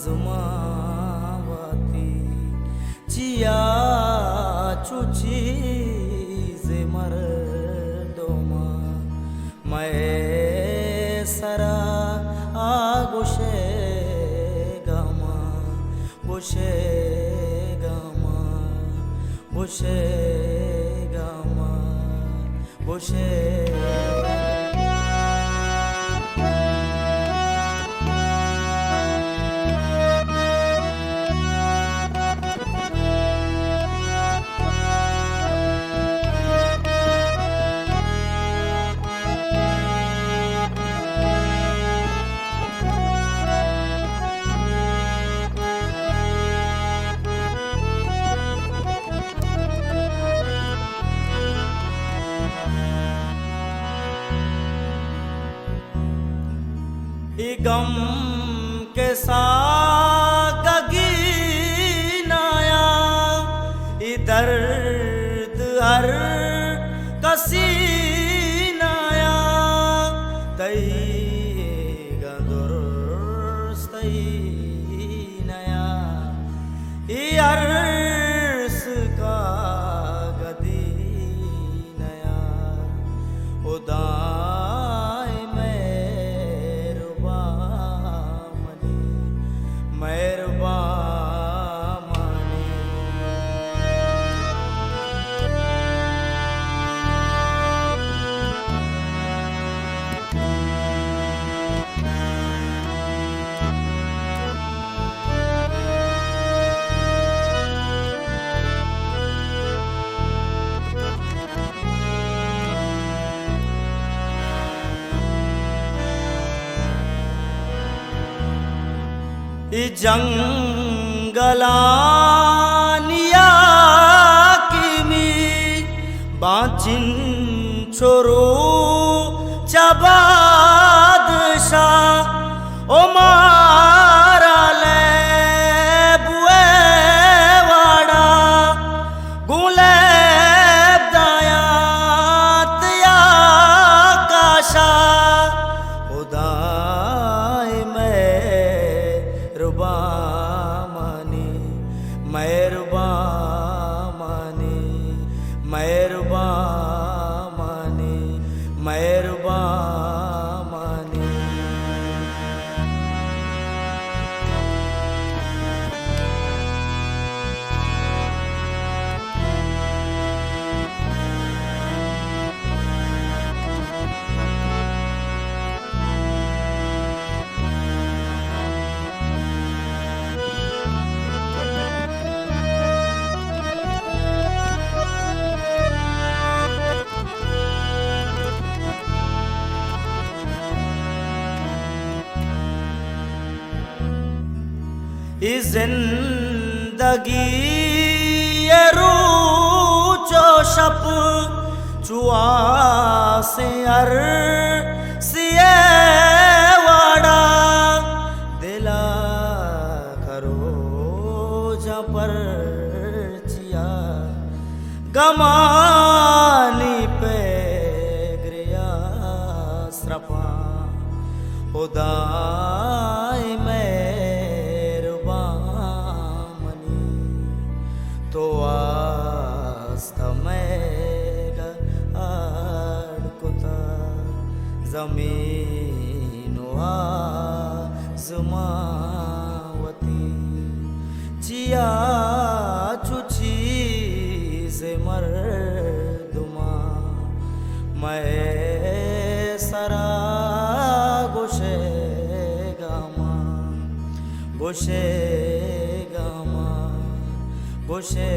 जुमावती chia चुची जे मर्दोमा मैं सरा आगोशे गमा गोशे गमा गोशे गमा गोशे गम के सागगी नाया दर्द हर कसी नाया तई गदुरस्तई नया अर्स का गदी नया उदा जंगलानिया किमी बाचिन छोरो चबादशा ओ मारा ले बुए वाड़ा गुले दायात या काशा उदाय मेहरबानी मेहरबानी मेहरबानी मेहरबानी जिंदगी ये रूचो शप चुआ से अर सिए वाड़ा दिला करो जपर चिया गमानी पे ग्रिया स्रपा उदाय तो आस्तमेगा आड़कुता जमीनुआ जुमावती चिया चुची से मर्दुमा मैं सरा गोशे गामा गोशे गामा गोशे